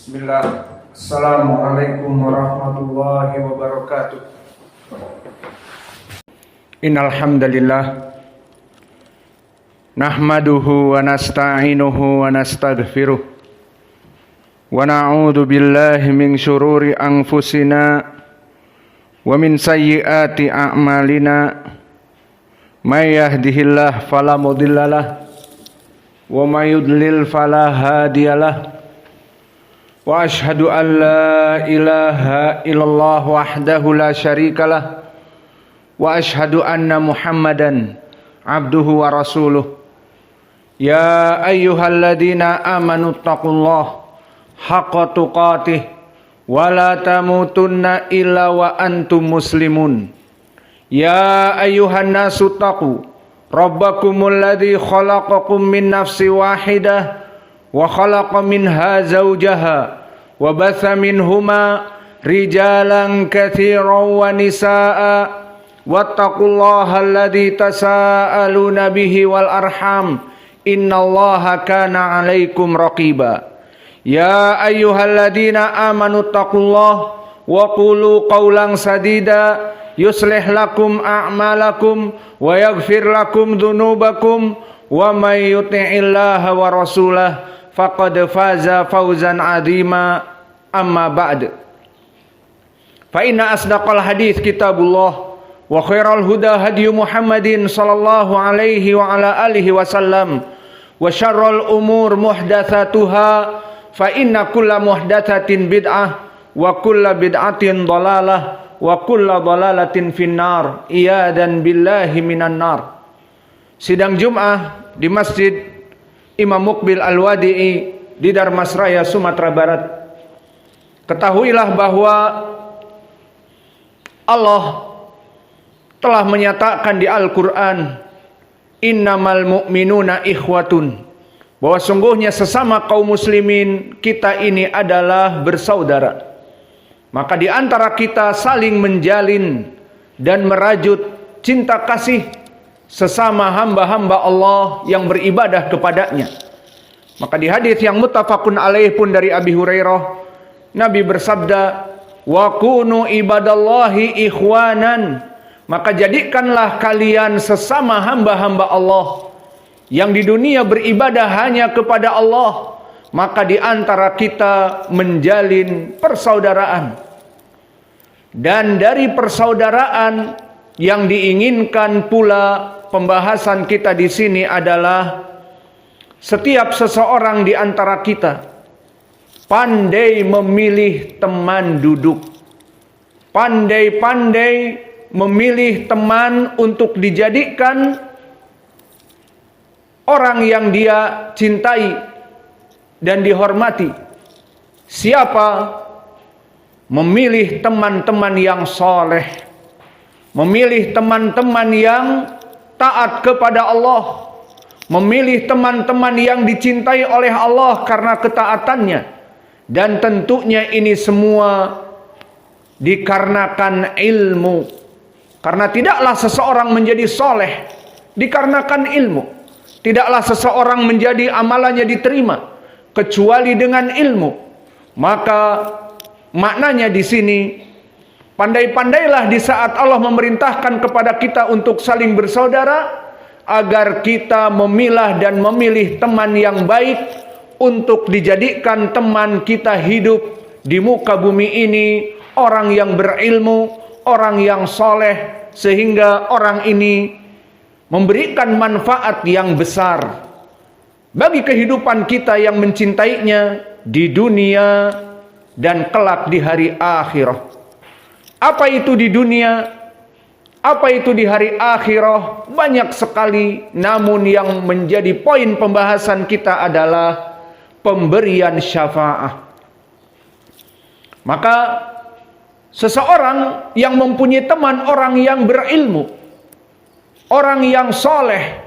Bismillah. Assalamualaikum warahmatullahi wabarakatuh. Innal hamdalillah nahmaduhu wa nasta'inuhu wa nastaghfiruh wa na'udzu billahi min syururi anfusina wa min sayyiati a'malina. May yahdihillahu fala mudhillalah wa may yudlil fala hadiyalah. Wa ashhadu an la ilaha illallah wahdahu la syarikalah wa ashhadu anna Muhammadan abduhu wa rasuluh. Ya ayyuhalladzina amanu taqullaha haqqa tuqatih wa la tamutunna illa wa antum muslimun. Ya ayyuhan nasu taqu rabbakumul ladzi khalaqakum min nafsin wahidah wa khalaqa minha zawjaha wa batha minhuma rijalan katsiran wa nisaa wattaqullaha alladzi tasaaluna bihi wal arham innallaha kana 'alaikum raqiba. Ya ayyuhalladzina amanu taqullaha wa qulu qawlan sadida yuslih lakum a'malakum wa yaghfir lakum dzunubakum wa may yuti'illaha wa rasulahu faqad faza fawzan 'azima. Amma ba'd. Fa inna asdaqal hadits kitabullah wa khairal huda hadyu Muhammadin sallallahu alaihi wa ala alihi wasallam wa syarrul umur muhdatsatuha fa inna kulla muhdatsatin bid'ah wa kulla bid'atin dhalalah wa kulla dhalalatin finnar. Iyadan billahi minan nar. Sidang Jum'ah di Masjid Imam Muqbil Al-Wadi'i di Darmasraya, Sumatera Barat. Ketahuilah bahwa Allah telah menyatakan di Al-Quran, innamal mu'minuna ikhwatun, bahwa sungguhnya sesama kaum muslimin kita ini adalah bersaudara. Maka di antara kita saling menjalin dan merajut cinta kasih sesama hamba-hamba Allah yang beribadah kepadanya. Maka di hadis yang muttafaqun alaih pun dari Abi Hurairah, Nabi bersabda, wa kunu ibadallahi ikhwanan, maka jadikanlah kalian sesama hamba-hamba Allah yang di dunia beribadah hanya kepada Allah. Maka di antara kita menjalin persaudaraan. Dan dari persaudaraan yang diinginkan pula pembahasan kita di sini adalah setiap seseorang di antara kita pandai memilih teman duduk, pandai-pandai memilih teman untuk dijadikan orang yang dia cintai dan dihormati. Siapa? Memilih teman-teman yang soleh, memilih teman-teman yang taat kepada Allah, memilih teman-teman yang dicintai oleh Allah karena ketaatannya. Dan tentunya ini semua dikarenakan ilmu. Karena tidaklah seseorang menjadi soleh dikarenakan ilmu. Tidaklah seseorang menjadi amalannya diterima kecuali dengan ilmu. Maka maknanya di sini, pandai-pandailah di saat Allah memerintahkan kepada kita untuk saling bersaudara, agar kita memilah dan memilih teman yang baik untuk dijadikan teman kita hidup di muka bumi ini, orang yang berilmu, orang yang soleh, sehingga orang ini memberikan manfaat yang besar bagi kehidupan kita yang mencintainya di dunia dan kelak di hari akhirah. Apa itu di dunia? Apa itu di hari akhirah? Banyak sekali, namun yang menjadi poin pembahasan kita adalah pemberian syafaat. Maka seseorang yang mempunyai teman orang yang berilmu, orang yang soleh,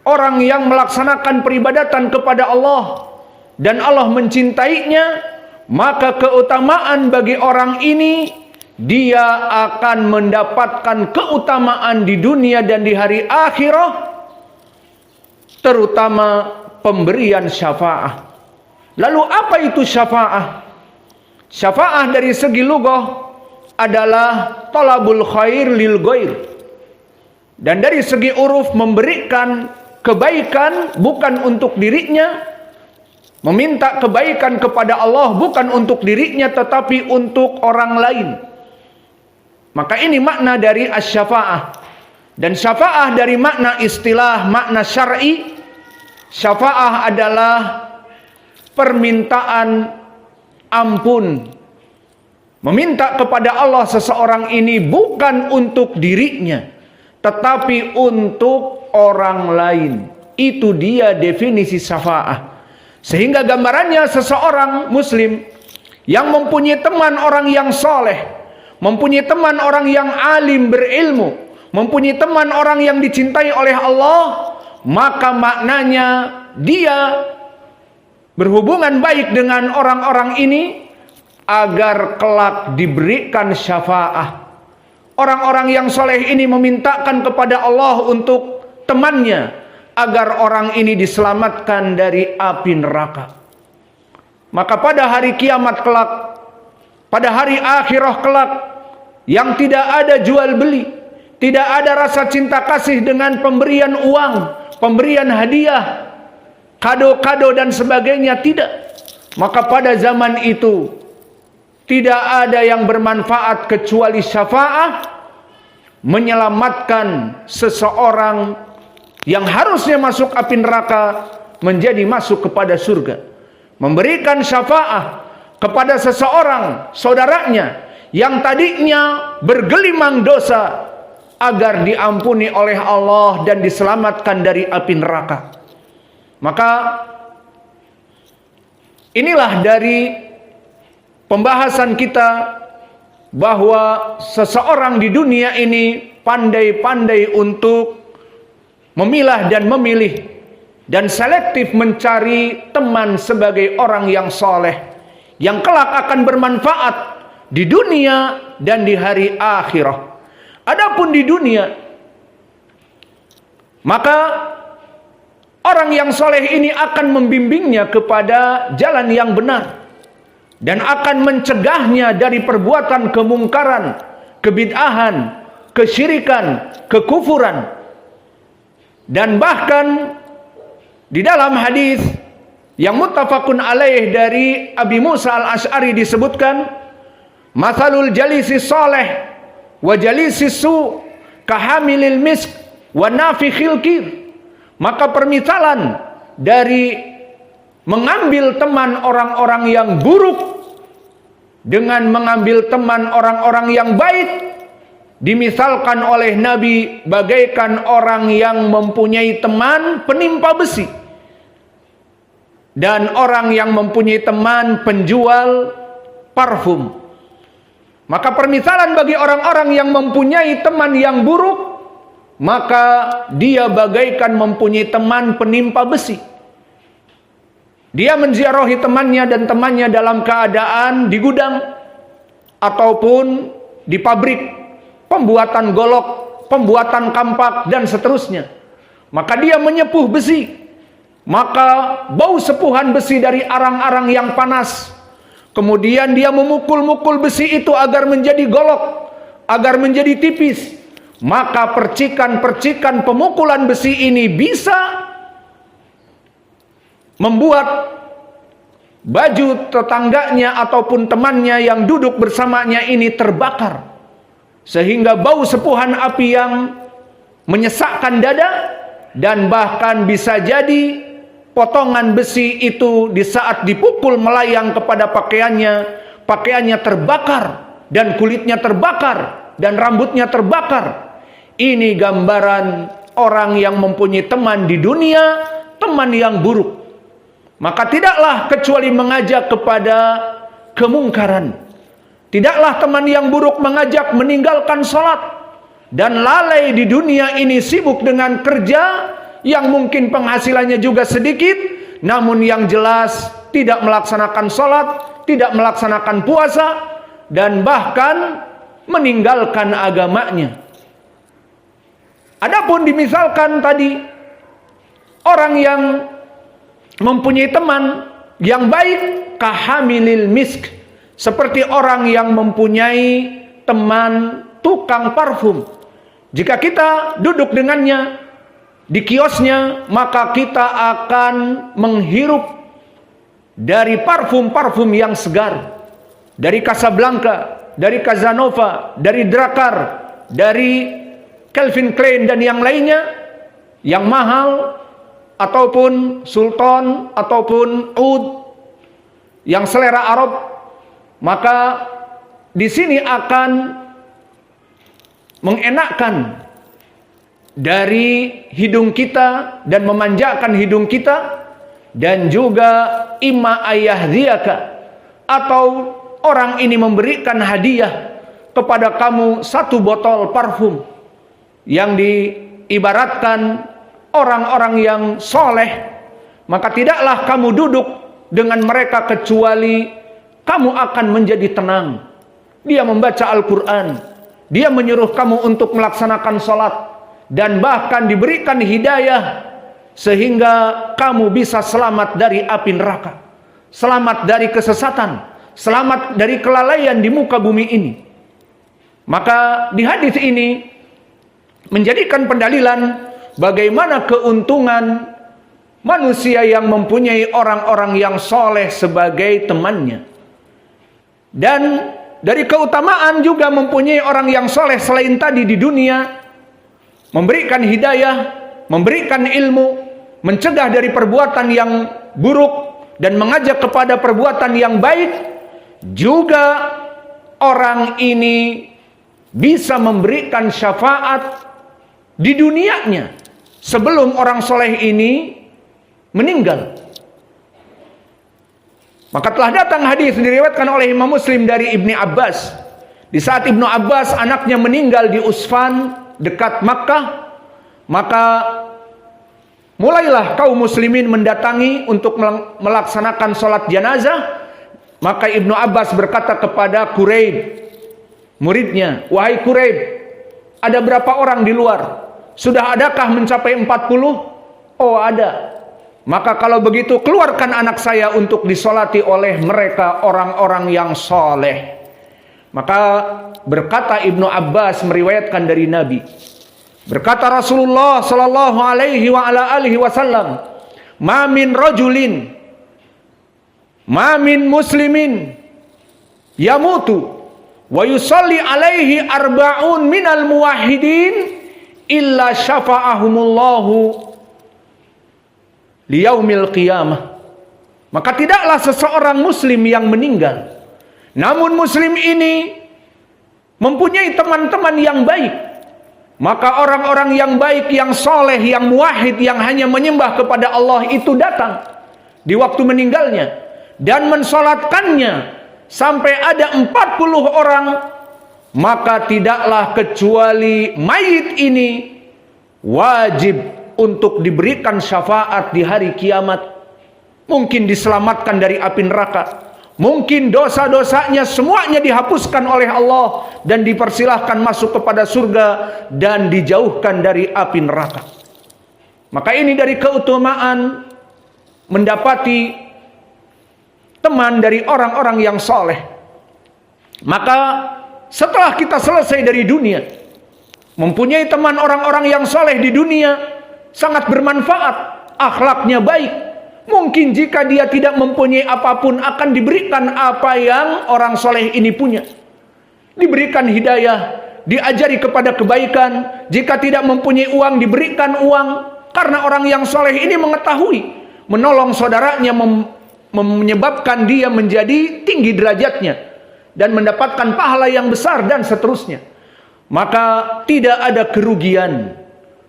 orang yang melaksanakan peribadatan kepada Allah, dan Allah mencintainya, maka keutamaan bagi orang ini, dia akan mendapatkan keutamaan di dunia dan di hari akhirah, terutama pemberian syafaat. Lalu apa itu syafa'ah? Syafa'ah dari segi lughah adalah talabul khair lil ghair. Dan dari segi uruf memberikan kebaikan bukan untuk dirinya, meminta kebaikan kepada Allah bukan untuk dirinya tetapi untuk orang lain. Maka ini makna dari asy-syafa'ah. Dan syafa'ah dari makna istilah, makna syar'i, syafa'ah adalah permintaan ampun. Meminta kepada Allah seseorang ini bukan untuk dirinya, tetapi untuk orang lain. Itu dia definisi syafa'ah. Sehingga gambarannya seseorang muslim yang mempunyai teman orang yang soleh, mempunyai teman orang yang alim berilmu, mempunyai teman orang yang dicintai oleh Allah, maka maknanya dia berhubungan baik dengan orang-orang ini agar kelak diberikan syafa'ah. Orang-orang yang soleh ini memintakan kepada Allah untuk temannya agar orang ini diselamatkan dari api neraka. Maka pada hari kiamat kelak, pada hari akhirah kelak, yang tidak ada jual beli, tidak ada rasa cinta kasih dengan pemberian uang, pemberian hadiah, kado-kado dan sebagainya, tidak. Maka pada zaman itu tidak ada yang bermanfaat kecuali syafa'ah, menyelamatkan seseorang yang harusnya masuk api neraka menjadi masuk kepada surga. Memberikan syafa'ah kepada seseorang saudaranya yang tadinya bergelimang dosa agar diampuni oleh Allah dan diselamatkan dari api neraka. Maka inilah dari pembahasan kita bahwa seseorang di dunia ini pandai-pandai untuk memilah dan memilih dan selektif mencari teman sebagai orang yang soleh, yang kelak akan bermanfaat di dunia dan di hari akhirah. Adapun di dunia, maka orang yang soleh ini akan membimbingnya kepada jalan yang benar dan akan mencegahnya dari perbuatan kemungkaran, kebid'ahan, kesyirikan, kekufuran. Dan bahkan di dalam hadis yang muttafaqun alaih dari Abi Musa al-Asy'ari disebutkan, "Matsalul jalisi salih wa jalisi su kahamilil misk wa nafikhil kir." Maka permisalan dari mengambil teman orang-orang yang buruk dengan mengambil teman orang-orang yang baik dimisalkan oleh Nabi bagaikan orang yang mempunyai teman penimpa besi dan orang yang mempunyai teman penjual parfum. Maka permisalan bagi orang-orang yang mempunyai teman yang buruk, maka dia bagaikan mempunyai teman penimpa besi. Dia menziarahi temannya dan temannya dalam keadaan di gudang ataupun di pabrik pembuatan golok, pembuatan kampak dan seterusnya. Maka dia menyepuh besi. Maka bau sepuhan besi dari arang-arang yang panas. Kemudian dia memukul-mukul besi itu agar menjadi golok, agar menjadi tipis. Maka percikan-percikan pemukulan besi ini bisa membuat baju tetangganya ataupun temannya yang duduk bersamanya ini terbakar. Sehingga bau sepuhan api yang menyesakkan dada, dan bahkan bisa jadi potongan besi itu di saat dipukul melayang kepada pakaiannya terbakar, dan kulitnya terbakar, dan rambutnya terbakar. Ini gambaran orang yang mempunyai teman di dunia, teman yang buruk. Maka tidaklah kecuali mengajak kepada kemungkaran. Tidaklah teman yang buruk mengajak meninggalkan sholat. Dan lalai di dunia ini sibuk dengan kerja yang mungkin penghasilannya juga sedikit, namun yang jelas tidak melaksanakan sholat, tidak melaksanakan puasa, dan bahkan meninggalkan agamanya. Adapun dimisalkan tadi orang yang mempunyai teman yang baik kahamilil misk, seperti orang yang mempunyai teman tukang parfum. Jika kita duduk dengannya di kiosnya, maka kita akan menghirup dari parfum-parfum yang segar, dari Casablanca, dari Casanova, dari Drakkar, dari Calvin Klein dan yang lainnya, yang mahal ataupun Sultan ataupun Oud yang selera Arab. Maka di sini akan mengenakkan dari hidung kita dan memanjakan hidung kita, dan juga imma ayahdiyaka, atau orang ini memberikan hadiah kepada kamu satu botol parfum yang diibaratkan orang-orang yang soleh, maka tidaklah kamu duduk dengan mereka kecuali kamu akan menjadi tenang. Dia membaca Al-Quran, dia menyuruh kamu untuk melaksanakan sholat, dan bahkan diberikan hidayah sehingga kamu bisa selamat dari api neraka, selamat dari kesesatan, selamat dari kelalaian di muka bumi ini. Maka di hadis ini menjadikan pendalilan bagaimana keuntungan manusia yang mempunyai orang-orang yang soleh sebagai temannya. Dan dari keutamaan juga mempunyai orang yang soleh selain tadi di dunia, memberikan hidayah, memberikan ilmu, mencegah dari perbuatan yang buruk dan mengajak kepada perbuatan yang baik. Juga orang ini bisa memberikan syafaat di dunianya sebelum orang soleh ini meninggal. Maka telah datang hadis diriwayatkan oleh Imam Muslim dari Ibni Abbas. Di saat Ibnu Abbas anaknya meninggal di Usfan dekat Makkah, maka mulailah kaum muslimin mendatangi untuk melaksanakan sholat jenazah. Maka Ibnu Abbas berkata kepada Quraib, muridnya, wahai Quraib, ada berapa orang di luar? Sudah adakah mencapai 40? Oh, ada. Maka kalau begitu keluarkan anak saya untuk disolati oleh mereka orang-orang yang soleh. Maka berkata Ibnu Abbas meriwayatkan dari Nabi, berkata Rasulullah sallallahu alaihi wa ala alihi wasallam, ma min rajulin, ma min muslimin yamutu wa yusalli alaihi arba'un minal muwahhidin illa syafa'ahumullahu liyaumil qiyamah. Maka tidaklah seseorang muslim yang meninggal, namun muslim ini mempunyai teman-teman yang baik, maka orang-orang yang baik, yang soleh, yang muwahhid, yang hanya menyembah kepada Allah itu datang di waktu meninggalnya dan mensolatkannya sampai ada 40 orang. Maka tidaklah kecuali mayit ini wajib untuk diberikan syafaat di hari kiamat. Mungkin diselamatkan dari api neraka, mungkin dosa-dosanya semuanya dihapuskan oleh Allah dan dipersilahkan masuk kepada surga dan dijauhkan dari api neraka. Maka ini dari keutamaan mendapati teman dari orang-orang yang soleh. Maka setelah kita selesai dari dunia, mempunyai teman orang-orang yang soleh di dunia sangat bermanfaat, akhlaknya baik. Mungkin jika dia tidak mempunyai apapun akan diberikan apa yang orang soleh ini punya. Diberikan hidayah, diajari kepada kebaikan. Jika tidak mempunyai uang, diberikan uang. Karena orang yang soleh ini mengetahui menolong saudaranya menyebabkan dia menjadi tinggi derajatnya dan mendapatkan pahala yang besar dan seterusnya. Maka tidak ada kerugian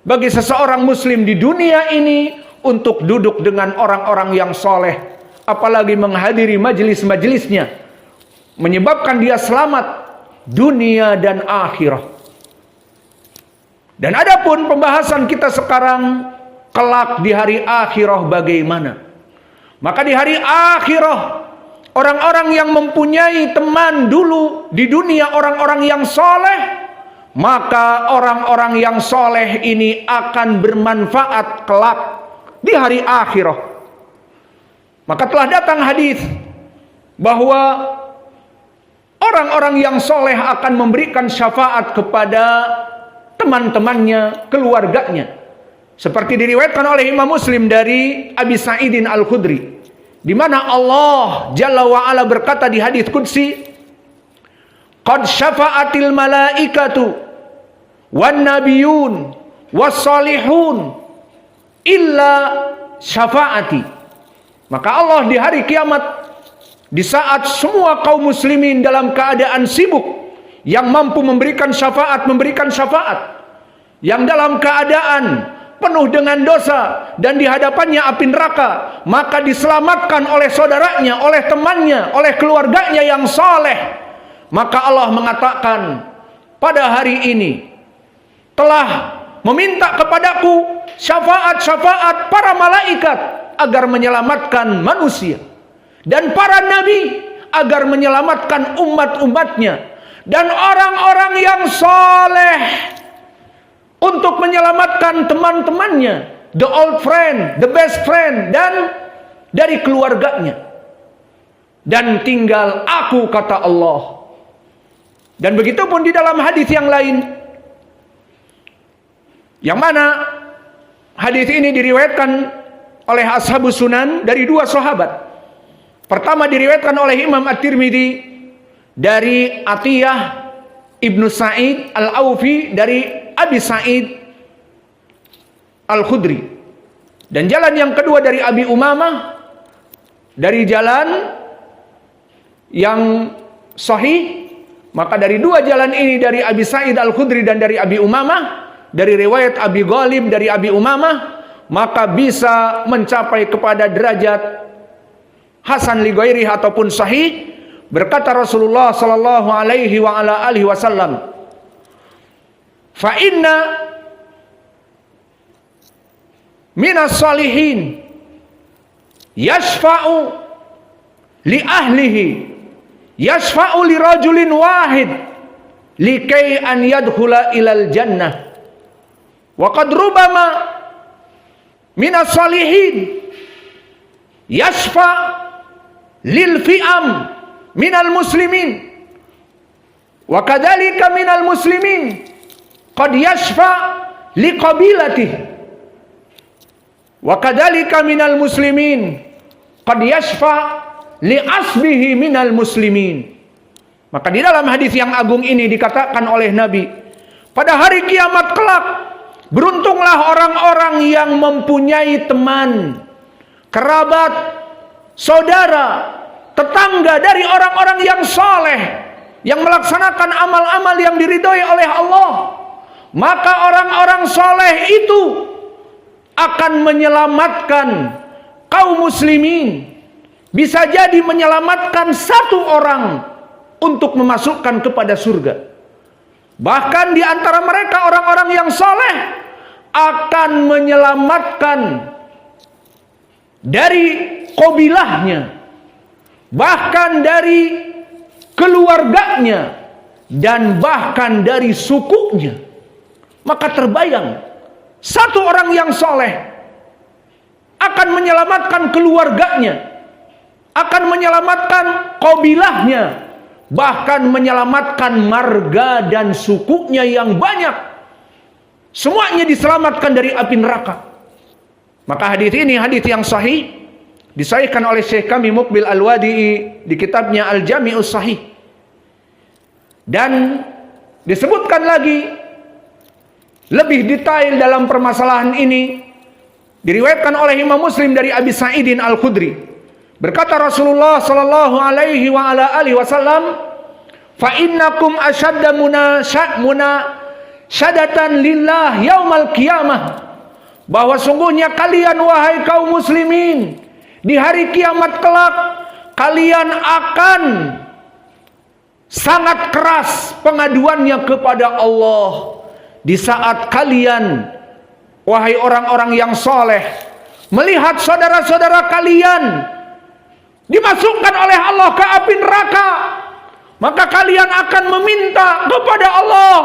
bagi seseorang muslim di dunia ini untuk duduk dengan orang-orang yang soleh, apalagi menghadiri majelis-majelisnya, menyebabkan dia selamat dunia dan akhirat. Dan adapun pembahasan kita sekarang, kelak di hari akhirat bagaimana? Maka di hari akhirat, orang-orang yang mempunyai teman dulu di dunia, orang-orang yang soleh, maka orang-orang yang soleh ini akan bermanfaat kelak di hari akhirat. Maka telah datang hadis bahwa orang-orang yang soleh akan memberikan syafaat kepada teman-temannya, keluarganya. Seperti diriwayatkan oleh Imam Muslim dari Abi Sa'idin Al-Khudri, di mana Allah Jalla wa Ala berkata di hadis qudsi, "Qad syafa'atil malaikatu wan nabiyun was salihun illa syafaati." Maka Allah di hari kiamat, di saat semua kaum muslimin dalam keadaan sibuk, yang mampu memberikan syafaat, yang dalam keadaan penuh dengan dosa dan di hadapannya api neraka, maka diselamatkan oleh saudaranya, oleh temannya, oleh keluarganya yang saleh. Maka Allah mengatakan, pada hari ini telah meminta kepadaku syafaat-syafaat para malaikat agar menyelamatkan manusia, dan para nabi agar menyelamatkan umat-umatnya, dan orang-orang yang saleh untuk menyelamatkan teman-temannya, the old friend, the best friend, dan dari keluarganya. Dan tinggal aku, kata Allah. Dan begitu pun di dalam hadis yang lain, yang mana hadis ini diriwayatkan oleh Ashabus Sunan dari dua sahabat. Pertama diriwayatkan oleh Imam At-Tirmidzi dari Atiyah Ibnu Sa'id Al-Aufi dari Abi Sa'id Al-Khudri. Dan jalan yang kedua dari Abi Umamah, dari jalan yang sahih. Maka dari dua jalan ini, dari Abi Sa'id Al-Khudri dan dari Abi Umamah, dari riwayat Abi Ghalib dari Abi Umamah, maka bisa mencapai kepada derajat hasan li ghairihi ataupun sahih. Berkata Rasulullah sallallahu alaihi wa ala alihi wasallam, "Fa inna minas salihin yashfa'u li ahlihi, yashfa'u li rajulin wahid likai an yadkhula ilal jannah, wa qad rubama minas salihin yashfa' lil fi'am minal muslimin, wa kadzalika minal muslimin qad yashfa' li qabilatihi, wa kadzalika minal muslimin qad yashfa' li asbihi minal muslimin." Maka di dalam hadis yang agung ini dikatakan oleh Nabi, pada hari kiamat kelak, beruntunglah orang-orang yang mempunyai teman, kerabat, saudara, tetangga dari orang-orang yang saleh, yang melaksanakan amal-amal yang diridhoi oleh Allah. Maka orang-orang saleh itu akan menyelamatkan kaum muslimin, bisa jadi menyelamatkan satu orang untuk memasukkan kepada surga. Bahkan di antara mereka orang-orang yang saleh akan menyelamatkan dari qabilahnya, bahkan dari keluarganya, dan bahkan dari sukunya. Maka terbayang, satu orang yang saleh akan menyelamatkan keluarganya, akan menyelamatkan qabilahnya, bahkan menyelamatkan marga dan sukunya yang banyak. Semuanya diselamatkan dari api neraka. Maka hadis ini hadis yang sahih, disahihkan oleh Syekh kami Muqbil Al-Wadi'i di kitabnya Al-Jami'us Sahih. Dan disebutkan lagi lebih detail dalam permasalahan ini, diriwayatkan oleh Imam Muslim dari Abi Sa'idin Al-Khudri. Berkata Rasulullah sallallahu alaihi wa ala alihi wasallam, "Fa innakum ashadda munasyadatan lillah yaumal qiyamah." Bahwa sungguhnya kalian wahai kaum muslimin, di hari kiamat kelak kalian akan sangat keras pengaduannya kepada Allah. Di saat kalian wahai orang-orang yang soleh melihat saudara-saudara kalian dimasukkan oleh Allah ke api neraka, maka kalian akan meminta kepada Allah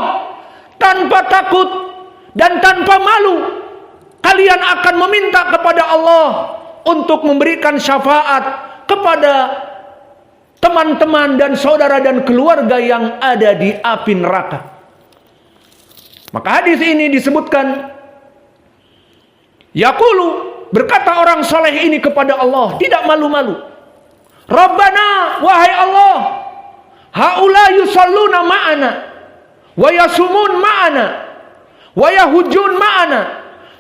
tanpa takut dan tanpa malu. Kalian akan meminta kepada Allah untuk memberikan syafaat kepada teman-teman dan saudara dan keluarga yang ada di api neraka. Maka hadis ini disebutkan, yaqulu, berkata orang soleh ini kepada Allah, tidak malu-malu, Rabbana, wahai Allah, haula yusalluna ma'ana wa yasumun ma'ana wa yahujjun ma'ana,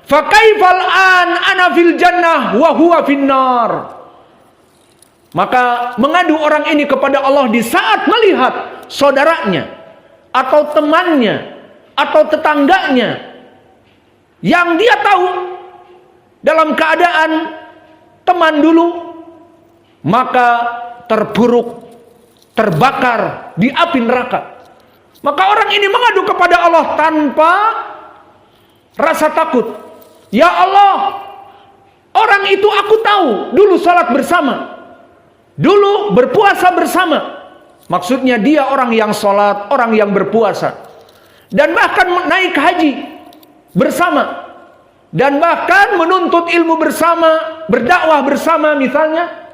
fa kaifal an ana fil jannah wa huwa finnar. Maka mengadu orang ini kepada Allah di saat melihat saudaranya atau temannya atau tetangganya yang dia tahu dalam keadaan teman dulu, maka terburuk, terbakar di api neraka. Maka orang ini mengadu kepada Allah tanpa rasa takut. Ya Allah, orang itu aku tahu dulu salat bersama, dulu berpuasa bersama. Maksudnya dia orang yang salat, orang yang berpuasa, dan bahkan naik haji bersama, dan bahkan menuntut ilmu bersama, berdakwah bersama misalnya.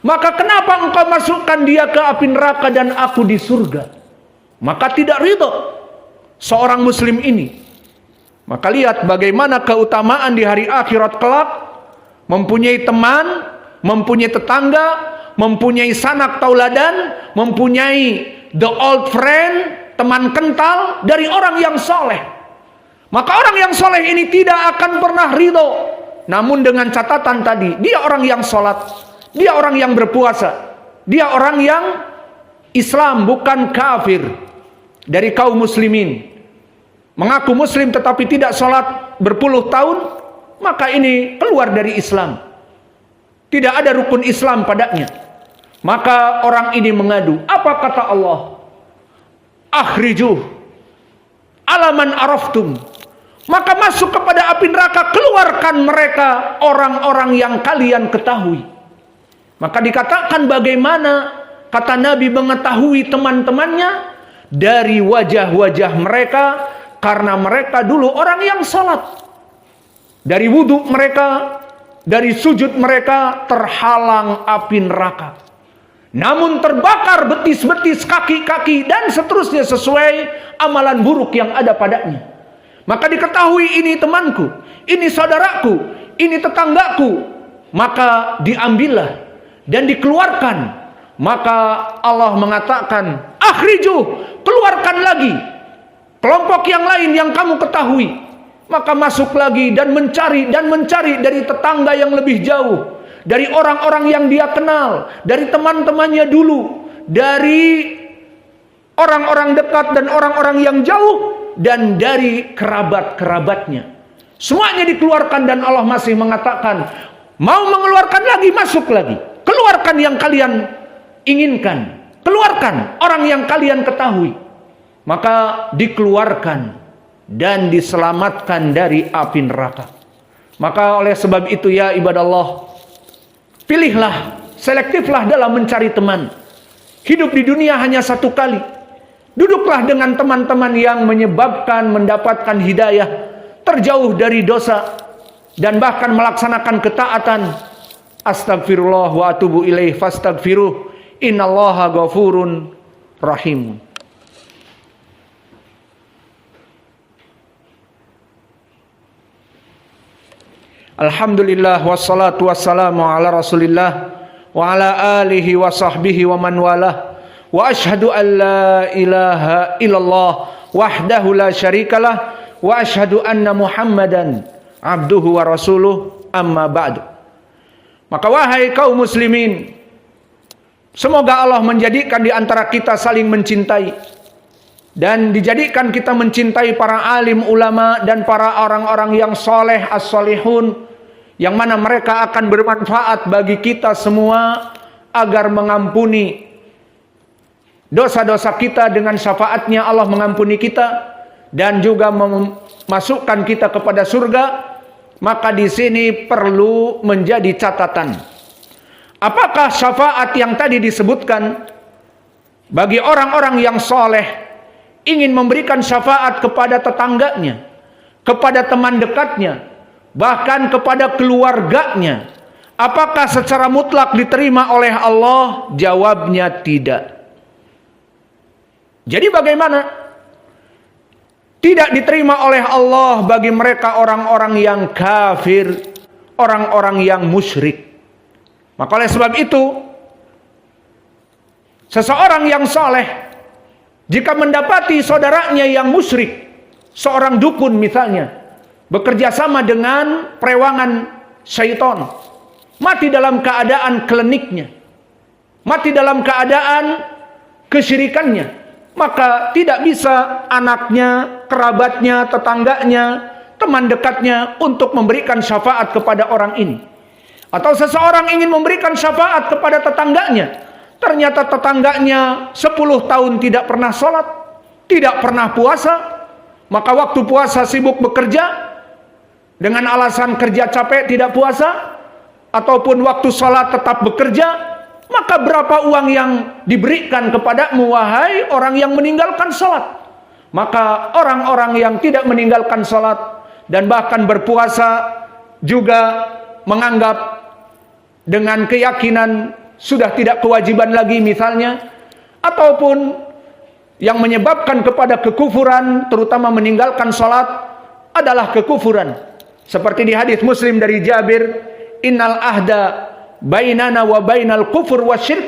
Maka kenapa engkau masukkan dia ke api neraka dan aku di surga? Maka tidak ridho seorang muslim ini. Maka lihat bagaimana keutamaan di hari akhirat kelak, mempunyai teman, mempunyai tetangga, mempunyai sanak tauladan, mempunyai the old friend, teman kental dari orang yang soleh. Maka orang yang soleh ini tidak akan pernah ridho. Namun dengan catatan tadi, dia orang yang sholat, dia orang yang berpuasa, dia orang yang Islam, bukan kafir dari kaum muslimin. Mengaku muslim tetapi tidak sholat berpuluh tahun, maka ini keluar dari Islam. Tidak ada rukun Islam padanya. Maka orang ini mengadu. Apa kata Allah? Akhrijuh alaman araftum. Maka masuk kepada api neraka, keluarkan mereka, orang-orang yang kalian ketahui. Maka dikatakan bagaimana kata Nabi mengetahui teman-temannya? Dari wajah-wajah mereka, karena mereka dulu orang yang salat. Dari wudhu mereka, dari sujud mereka terhalang api neraka. Namun terbakar betis-betis, kaki-kaki, dan seterusnya sesuai amalan buruk yang ada padanya. Maka diketahui ini temanku, ini saudaraku, ini tetanggaku. Maka diambillah dan dikeluarkan. Maka Allah mengatakan, akhrijuh, keluarkan lagi kelompok yang lain yang kamu ketahui. Maka masuk lagi dan mencari dari tetangga yang lebih jauh, dari orang-orang yang dia kenal, dari teman-temannya dulu, dari orang-orang dekat dan orang-orang yang jauh, dan dari kerabat-kerabatnya. Semuanya dikeluarkan dan Allah masih mengatakan, mau mengeluarkan lagi, masuk lagi. Keluarkan yang kalian inginkan, keluarkan orang yang kalian ketahui. Maka dikeluarkan dan diselamatkan dari api neraka. Maka oleh sebab itu ya ibadah Allah, pilihlah, selektiflah dalam mencari teman. Hidup di dunia hanya satu kali. Duduklah dengan teman-teman yang menyebabkan mendapatkan hidayah, terjauh dari dosa, dan bahkan melaksanakan ketaatan. Astagfirullah wa atubu ilaih fastagfiruh, innallaha ghafurun rahim. Alhamdulillah wassalatu wassalamu ala rasulillah wa ala alihi wa sahbihi wa man walah. Wa ashhadu an la ilaha illallah wahdahu la syarikalah wa ashhadu anna Muhammadan abduhu wa rasuluh, amma ba'du. Maka wahai kaum muslimin, semoga Allah menjadikan di antara kita saling mencintai, dan dijadikan kita mencintai para alim ulama dan para orang-orang yang soleh as-solihun, yang mana mereka akan bermanfaat bagi kita semua agar mengampuni dosa-dosa kita. Dengan syafaatnya Allah mengampuni kita dan juga memasukkan kita kepada surga. Maka di sini perlu menjadi catatan, apakah syafaat yang tadi disebutkan bagi orang-orang yang soleh ingin memberikan syafaat kepada tetangganya, kepada teman dekatnya, bahkan kepada keluarganya, Apakah secara mutlak diterima oleh Allah? Jawabnya tidak. Jadi bagaimana? Tidak diterima oleh Allah bagi mereka orang-orang yang kafir, orang-orang yang musyrik. Maka oleh sebab itu, seseorang yang saleh jika mendapati saudaranya yang musyrik, seorang dukun misalnya, bekerja sama dengan perewangan syaitan, mati dalam keadaan kliniknya, mati dalam keadaan kesyirikannya, maka tidak bisa anaknya, kerabatnya, tetangganya, teman dekatnya untuk memberikan syafaat kepada orang ini. Atau seseorang ingin memberikan syafaat kepada tetangganya, ternyata tetangganya 10 tahun tidak pernah sholat, tidak pernah puasa, maka waktu puasa sibuk bekerja, dengan alasan kerja capek tidak puasa, ataupun waktu sholat tetap bekerja, maka berapa uang yang diberikan kepadamu wahai orang yang meninggalkan sholat? Maka orang-orang yang tidak meninggalkan sholat dan bahkan berpuasa juga menganggap dengan keyakinan sudah tidak kewajiban lagi misalnya, ataupun yang menyebabkan kepada kekufuran, terutama meninggalkan sholat adalah kekufuran. Seperti di hadis Muslim dari Jabir, innal ahda bainana wa bainal kufur wa syirk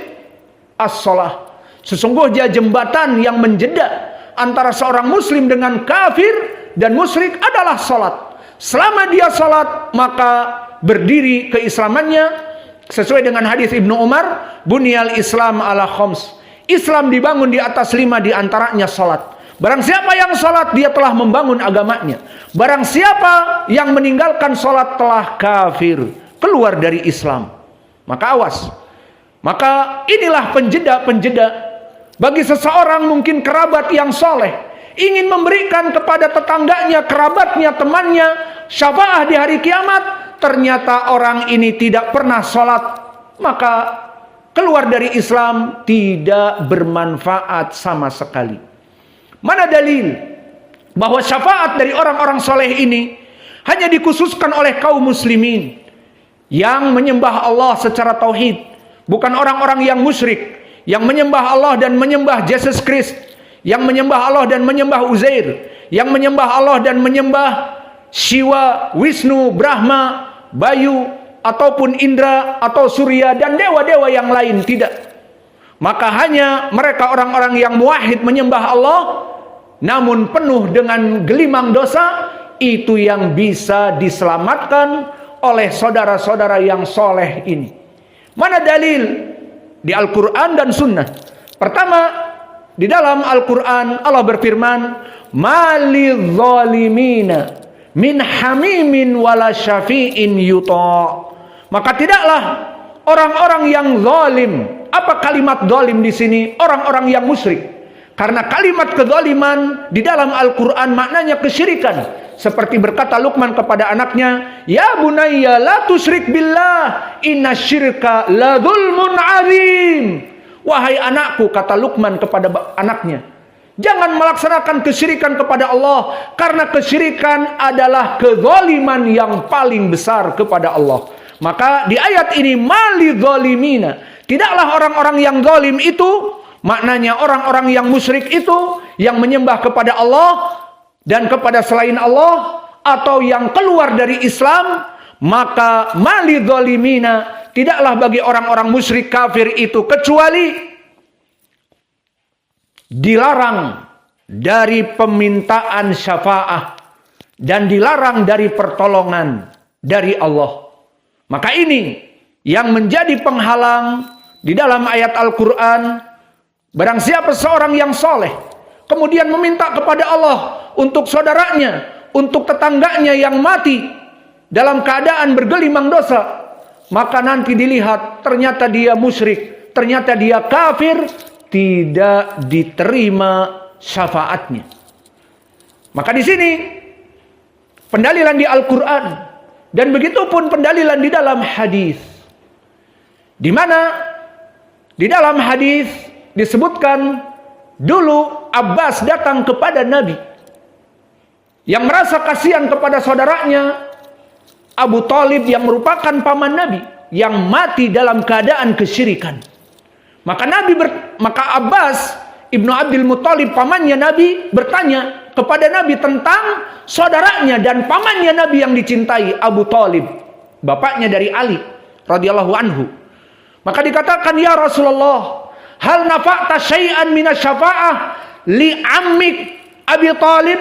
as-shalah. Sesungguhnya jembatan yang menjeda antara seorang muslim dengan kafir dan musyrik adalah salat. Selama dia salat, maka berdiri keislamannya sesuai dengan hadis Ibnu Umar, bunyal Islam ala khams. Islam dibangun di atas 5, di antaranya salat. Barang siapa yang salat, dia telah membangun agamanya. Barang siapa yang meninggalkan salat telah kafir, keluar dari Islam. Maka awas. Maka inilah penjeda-penjeda bagi seseorang, mungkin kerabat yang soleh, ingin memberikan kepada tetangganya, kerabatnya, temannya syafaat di hari kiamat, ternyata orang ini tidak pernah sholat, maka keluar dari Islam, tidak bermanfaat sama sekali. Mana dalil bahwa syafaat dari orang-orang soleh ini hanya dikhususkan oleh kaum muslimin yang menyembah Allah secara tauhid, bukan orang-orang yang musyrik, yang menyembah Allah dan menyembah Yesus Kristus, yang menyembah Allah dan menyembah Uzair, yang menyembah Allah dan menyembah Shiva, Wisnu, Brahma, Bayu, ataupun Indra, atau Surya, dan dewa-dewa yang lain. Tidak. Maka hanya mereka orang-orang yang muwahhid menyembah Allah, namun penuh dengan gelimang dosa, itu yang bisa diselamatkan oleh saudara-saudara yang soleh ini. Mana dalil? Di Al-Quran dan Sunnah. Pertama, di dalam Al-Quran Allah berfirman, malidh zalimina min hamimin wala syafi'in yuta. Maka tidaklah orang-orang yang zalim. Apa kalimat zalim di sini? Orang-orang yang musyrik. Karena kalimat kezaliman di dalam Al-Quran maknanya kesyirikan. Seperti berkata Luqman kepada anaknya, ya bunayya la tusyrik billah, inna syirka la zulmun azim. Wahai anakku, kata Luqman kepada anaknya, jangan melaksanakan kesyirikan kepada Allah, karena kesyirikan adalah kezaliman yang paling besar kepada Allah. Maka di ayat ini, malidh zalimina, tidaklah orang-orang yang zalim itu, maknanya orang-orang yang musyrik itu, yang menyembah kepada Allah dan kepada selain Allah, atau yang keluar dari Islam, maka malidh zalimina, tidaklah bagi orang-orang musyrik kafir itu kecuali dilarang dari pemintaan syafaat dan dilarang dari pertolongan dari Allah. Maka ini yang menjadi penghalang di dalam ayat Al-Quran. Barang siapa seorang yang soleh kemudian meminta kepada Allah untuk saudaranya, untuk tetangganya yang mati dalam keadaan bergelimang dosa, maka nanti dilihat ternyata dia musyrik, ternyata dia kafir, tidak diterima syafaatnya. Maka di sini pendalilan di Al-Quran, dan begitu pun pendalilan di dalam hadis, di mana di dalam hadis disebutkan dulu Abbas datang kepada Nabi yang merasa kasihan kepada saudaranya Abu Talib yang merupakan paman Nabi. yang mati dalam keadaan kesyirikan. Maka Abbas Ibnu Abdul Muthalib, pamannya Nabi, bertanya kepada Nabi tentang saudaranya dan pamannya Nabi yang dicintai, Abu Thalib, bapaknya dari Ali radhiyallahu anhu. Maka dikatakan, ya Rasulullah, hal nafa'ta syai'an minasyafa'ah li ammik Abi Thalib?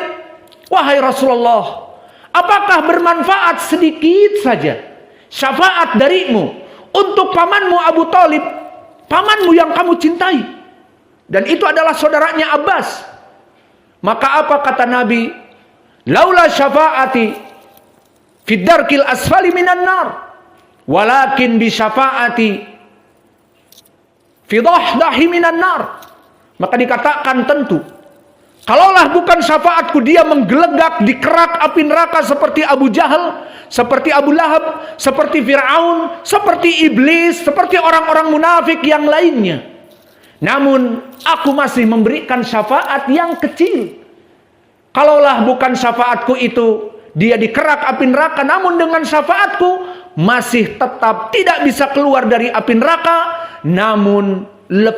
Wahai Rasulullah, apakah bermanfaat sedikit saja syafaat darimu untuk pamanmu Abu Thalib, pamanmu yang kamu cintai, dan itu adalah saudaranya Abbas? Maka apa kata Nabi? Laula syafaati fid darkil asfali minan nar, walakin bi syafaati fi dahdahi minan nar. Maka dikatakan, tentu kalaulah bukan syafaatku, dia menggelegak di kerak api neraka seperti Abu Jahal, seperti Abu Lahab, seperti Fir'aun, seperti iblis, seperti orang-orang munafik yang lainnya. Namun aku masih memberikan syafaat yang kecil. Kalaulah bukan syafaatku itu, dia dikerak api neraka, namun dengan syafaatku masih tetap tidak bisa keluar dari api neraka, namun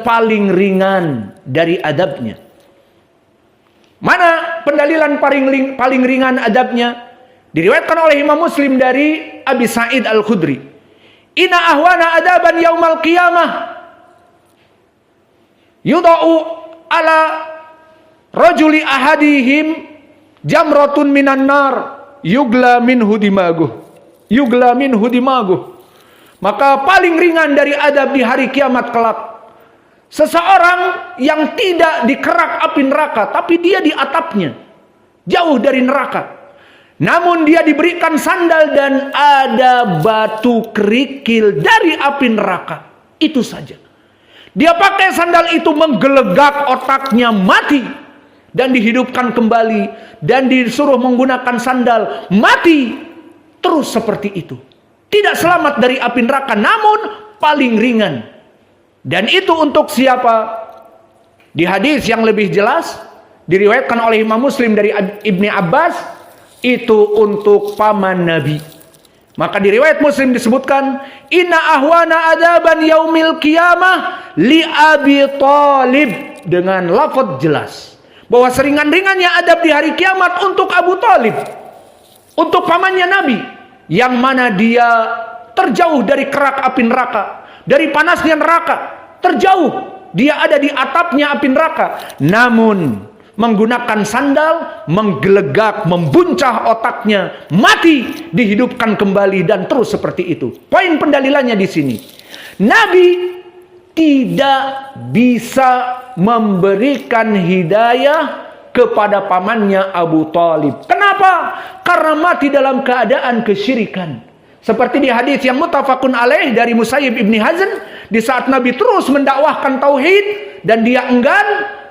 paling ringan dari adabnya. Mana pendalilan paling ringan adabnya? Diriwayatkan oleh Imam Muslim dari Abi Sa'id Al-Khudri, inna ahwana adaban yaumal qiyamah yudau ala rajuli ahadihim jamratun minan nar yugla minhu dimaguh. Maka paling ringan dari adab di hari kiamat kelak, seseorang yang tidak dikerak api neraka, tapi dia di atapnya, jauh dari neraka, namun dia diberikan sandal dan ada batu kerikil dari api neraka. Itu saja. Dia pakai sandal itu, menggelegak otaknya, mati dan dihidupkan kembali, dan disuruh menggunakan sandal, mati terus seperti itu. Tidak selamat dari api neraka, namun paling ringan. Dan itu untuk siapa? Di hadis yang lebih jelas diriwayatkan oleh Imam Muslim dari Ibni Abbas, itu untuk paman Nabi. Maka di riwayat Muslim disebutkan, inna ahwana adaban yaumil qiyamah li Abi Thalib, dengan lafaz jelas bahwa seringan-ringannya adab di hari kiamat untuk Abu Thalib, untuk pamannya Nabi, yang mana dia terjauh dari kerak api neraka, dari panasnya neraka, terjauh. Dia ada di atapnya api neraka, namun menggunakan sandal, menggelegak, membuncah otaknya, mati, dihidupkan kembali, dan terus seperti itu. Poin pendalilannya di sini, Nabi tidak bisa memberikan hidayah kepada pamannya Abu Thalib. Kenapa? Karena mati dalam keadaan kesyirikan. Seperti di hadis yang muttafaqun alaih dari Musayyib ibni Hazn, di saat Nabi terus mendakwahkan tauhid dan dia enggan,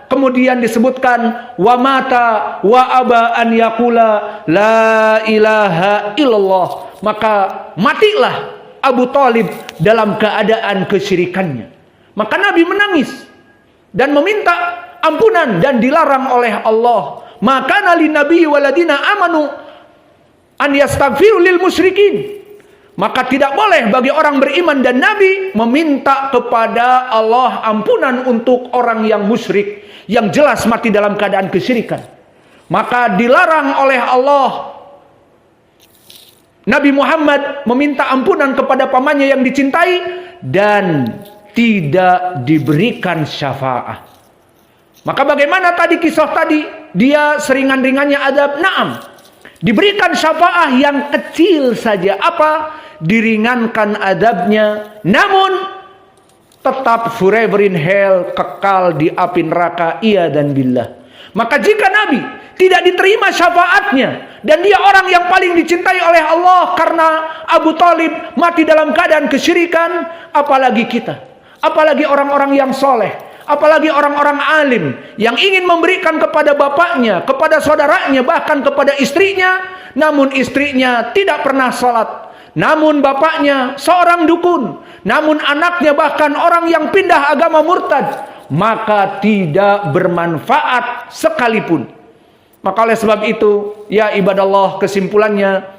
kemudian disebutkan wa mata wa aba an yaqula la ilaha illallah, maka matilah Abu Thalib dalam keadaan kesyirikannya. Maka Nabi menangis dan meminta ampunan, dan dilarang oleh Allah. Maka nali nabi waladina amanu an yastaghfiru lil musyrikin. Maka tidak boleh bagi orang beriman dan Nabi meminta kepada Allah ampunan untuk orang yang musyrik, yang jelas mati dalam keadaan kesyirikan. Maka dilarang oleh Allah Nabi Muhammad meminta ampunan kepada pamannya yang dicintai, dan tidak diberikan syafaat. Maka bagaimana tadi kisah tadi? Dia seringan-ringannya adab, naam, diberikan syafaat yang kecil saja. Apa? Diringankan adabnya, namun tetap forever in hell, kekal di api neraka, iya dan billah. Maka jika Nabi tidak diterima syafaatnya, dan dia orang yang paling dicintai oleh Allah karena Abu Thalib mati dalam keadaan kesyirikan, apalagi kita, apalagi orang-orang yang soleh, apalagi orang-orang alim yang ingin memberikan kepada bapaknya, kepada saudaranya, bahkan kepada istrinya, namun istrinya tidak pernah sholat, namun bapaknya seorang dukun, namun anaknya bahkan orang yang pindah agama murtad, maka tidak bermanfaat sekalipun. Maka oleh sebab itu, ya ibadallah, kesimpulannya,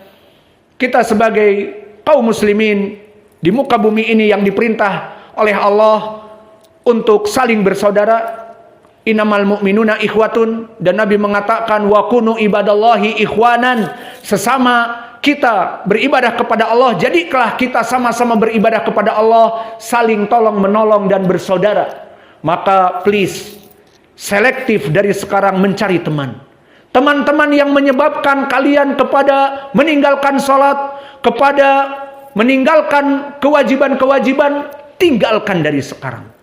kita sebagai kaum muslimin di muka bumi ini yang diperintah oleh Allah untuk saling bersaudara. Innamal mu'minuna ikhwatun, dan Nabi mengatakan wa kunu ibadallahi ikhwanan, sesama kita beribadah kepada Allah, jadilah kita sama-sama beribadah kepada Allah, saling tolong menolong dan bersaudara. Maka please, selektif dari sekarang mencari teman. Teman-teman yang menyebabkan kalian kepada meninggalkan salat, kepada meninggalkan kewajiban-kewajiban, tinggalkan dari sekarang.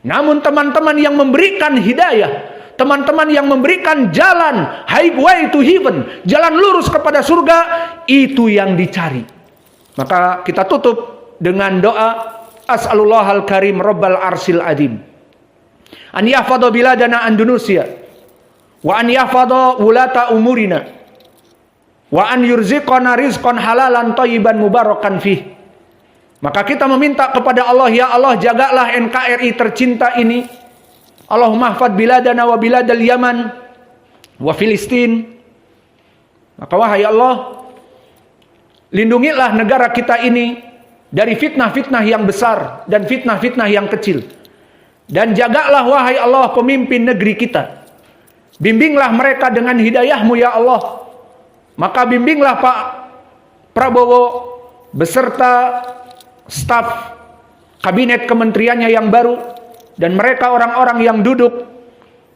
Namun teman-teman yang memberikan hidayah, teman-teman yang memberikan jalan highway to heaven, jalan lurus kepada surga, itu yang dicari. Maka kita tutup dengan doa, as'alullahal karim rabbal arsil adim an yahfadha biladana Indonesia, wa an yahfadha wulata umurina, wa an yurziqana rizqan halalan thayyiban mubarakan fih. Maka kita meminta kepada Allah, ya Allah, jagalah NKRI tercinta ini. Allahumma hafad biladana wa biladal Yaman wa Filistin. Maka wahai Allah, lindungilah negara kita ini dari fitnah-fitnah yang besar dan fitnah-fitnah yang kecil. Dan jagalah wahai Allah pemimpin negeri kita. Bimbinglah mereka dengan hidayahmu ya Allah. Maka bimbinglah Pak Prabowo beserta staf kabinet kementeriannya yang baru, dan mereka orang-orang yang duduk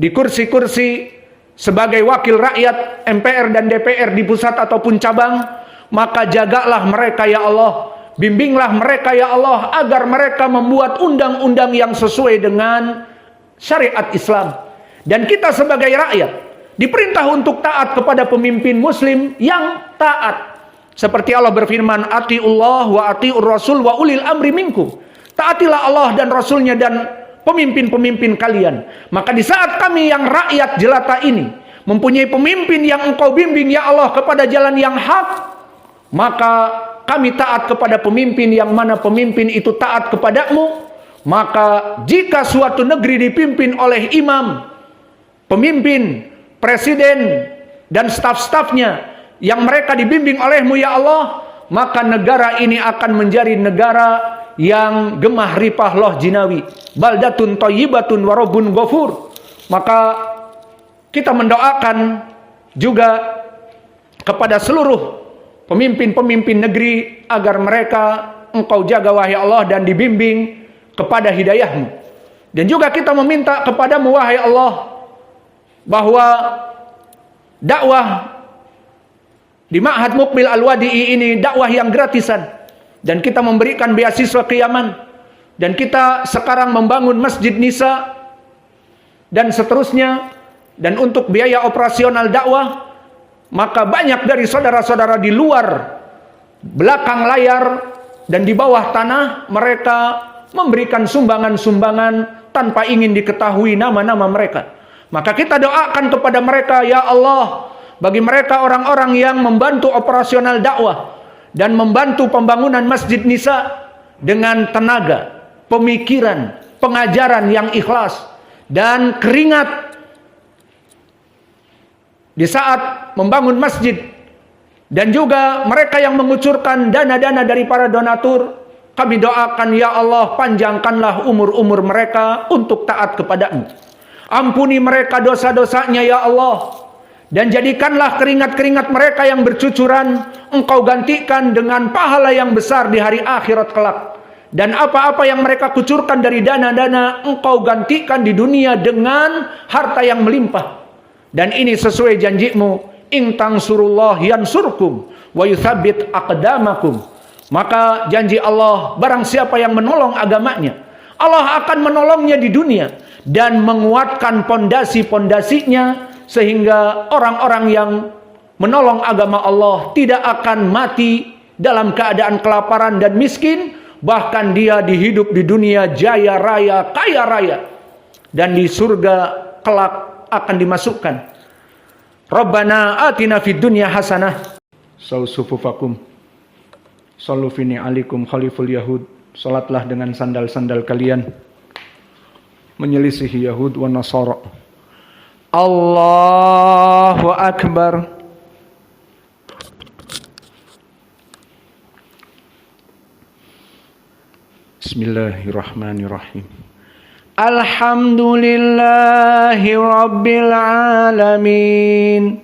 di kursi-kursi sebagai wakil rakyat MPR dan DPR di pusat ataupun cabang. Maka jagalah mereka ya Allah, bimbinglah mereka ya Allah, agar mereka membuat undang-undang yang sesuai dengan syariat Islam. Dan kita sebagai rakyat diperintah untuk taat kepada pemimpin muslim yang taat. Seperti Allah berfirman, atiullah wa atiur rasul wa ulil amri minkum. Taatilah Allah dan Rasulnya dan pemimpin-pemimpin kalian. Maka di saat kami yang rakyat jelata ini mempunyai pemimpin yang engkau bimbing ya Allah kepada jalan yang hak, maka kami taat kepada pemimpin yang mana pemimpin itu taat kepadamu. Maka jika suatu negeri dipimpin oleh imam, pemimpin, presiden, dan staf-stafnya yang mereka dibimbing olehmu ya Allah, maka negara ini akan menjadi negara yang gemah ripah loh jinawi, baldatun thayyibatun wa rabbun ghafur. Maka kita mendoakan juga kepada seluruh pemimpin-pemimpin negeri agar mereka engkau jaga wahai Allah dan dibimbing kepada hidayahmu. Dan juga kita meminta kepadamu wahai Allah bahwa dakwah di Ma'had Muqbil Al-Wadi'i ini dakwah yang gratisan, dan kita memberikan beasiswa ke Yaman, dan kita sekarang membangun Masjid Nisa dan seterusnya. Dan untuk biaya operasional dakwah, maka banyak dari saudara-saudara di luar belakang layar dan di bawah tanah, mereka memberikan sumbangan-sumbangan tanpa ingin diketahui nama-nama mereka. Maka kita doakan kepada mereka, ya Allah, bagi mereka orang-orang yang membantu operasional dakwah dan membantu pembangunan Masjid Nisa dengan tenaga, pemikiran, pengajaran yang ikhlas dan keringat di saat membangun masjid, dan juga mereka yang mengucurkan dana-dana dari para donatur, kami doakan ya Allah, panjangkanlah umur-umur mereka untuk taat kepadamu. Ampuni mereka dosa-dosanya ya Allah, dan jadikanlah keringat-keringat mereka yang bercucuran engkau gantikan dengan pahala yang besar di hari akhirat kelak. Dan apa-apa yang mereka kucurkan dari dana-dana, engkau gantikan di dunia dengan harta yang melimpah. Dan ini sesuai janjimu, in tansurullah yansurkum wa yuthabbit aqdamakum. Maka janji Allah, barang siapa yang menolong agamanya, Allah akan menolongnya di dunia dan menguatkan pondasi-pondasinya, sehingga orang-orang yang menolong agama Allah tidak akan mati dalam keadaan kelaparan dan miskin, bahkan dia dihidup di dunia jaya raya, kaya raya, dan di surga kelak akan dimasukkan. Rabbana atina fid dunya hasanah. Sausufufakum. Sallu fini alikum khaliful yahud. Salatlah dengan sandal-sandal kalian menyelisihi Yahud wa Nasara. Allahu Akbar. Bismillahirrahmanirrahim. Alhamdulillahi Rabbil Alamin,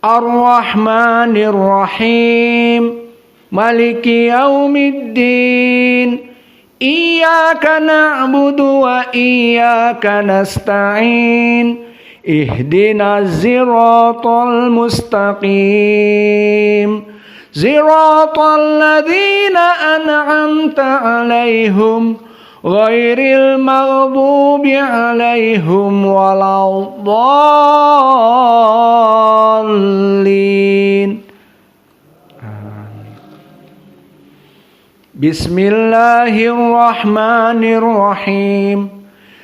Ar-Rahmanir Rahim, Maliki Yaumiddin, Iyyaka na'budu wa iyyaka nasta'in, Ihdinas siratal mustaqim, siratal ladzina an'amta 'alaihim ghairil maghdubi 'alaihim waladdallin. Bismillahirrahmanirrahim.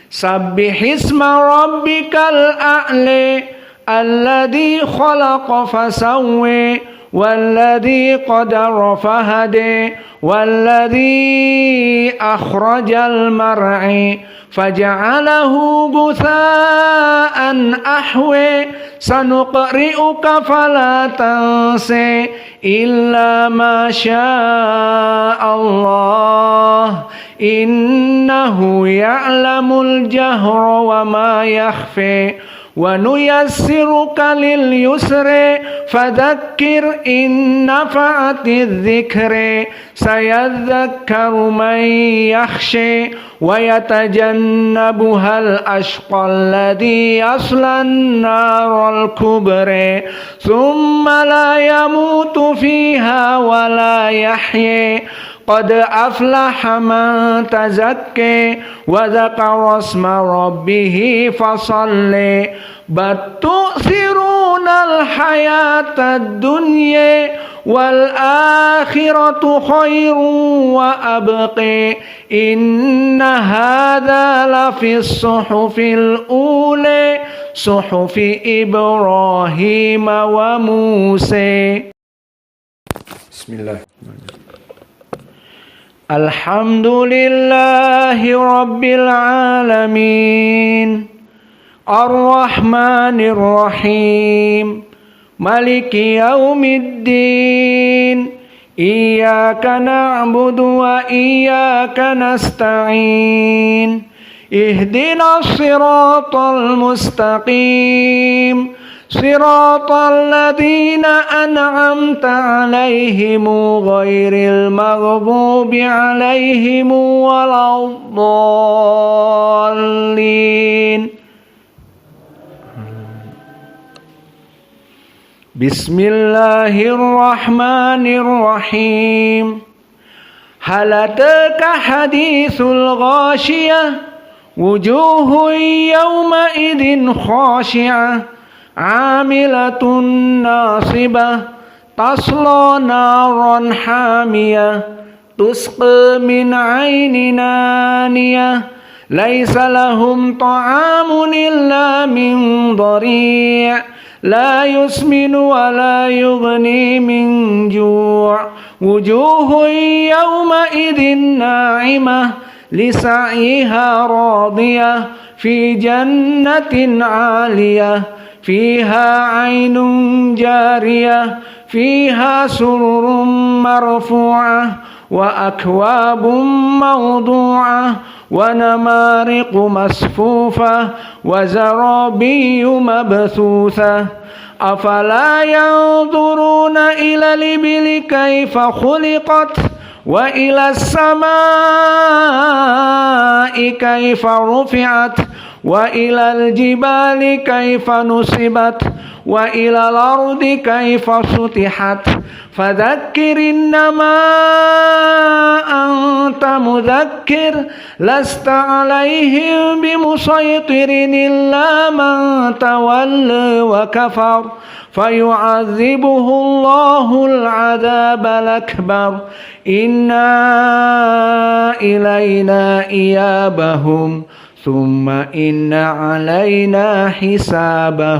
Sabbihisma rabbikal a'la alladzi khalaqa fasawwa walladzi qadara fahada walladzi akhrajal mar'i faja'alahu ghutha'an ahwa sanuqri'uka fala tansa illa ma syaa Allah innahu ya'lamul jahra wa ma yakhfa wa nuyassiruka lil yusri fadhakkir in nafa'atiz dzikri sayadhakkaru man yakhsha wa yatajannabuhal ashqal ladzi yaslan naral kubra thumma la yamutu fiha wa la yahya qad aflaha man tazakka wa dzakara asma rabbih fasalli bal tu'thirunal hayatad dunya wal akhiratu khairun wa abqa inna hadza lafis suhufil ula suhufi Ibrahim wa Musa. Bismillahirrahmanirrahim. Alhamdulillahi Rabbil Alamin, Ar-Rahmanir Rahim, Maliki Yaumiddin, Iyyaka na'budu wa iyyaka nasta'in, Ihdinas siratal mustaqim, siratal ladzina an'amta 'alaihim ghairil maghdubi 'alaihim waladdallin. Bismillahirrahmanirrahim. Hal ataka haditsul ghashiyah wujuhun yawma idzin khashi'ah amilatun nasibah tasla naran hamiyah tusqa min 'ainin aniyah laisa lahum ta'amun illa min dhari' la yusminu wa la yughni min ju' wujuhun yawma idzin na'imah lisa'yiha radiyah fi jannatin 'aliyah fiha 'ainun jariyah fiha sururun marfu'ah wa akwabun mawdu'ah wa namariqu masfufah wa zarabiyyu mabthuthah afala yanzuruna ila libili kaifa khuliqat wa ila samai kaifa rufi'at wa ilal jibali kaifa nusibat wa ilal ardi kaifa sutihat fadzakkir innama anta mudzakkir lasta 'alaihim bimusaytirin illa man tawalla wa kafar fayu'adzibuhu Allahul 'adzabal akbar inna ilaina iyabahum thumma inna alaina hisabah.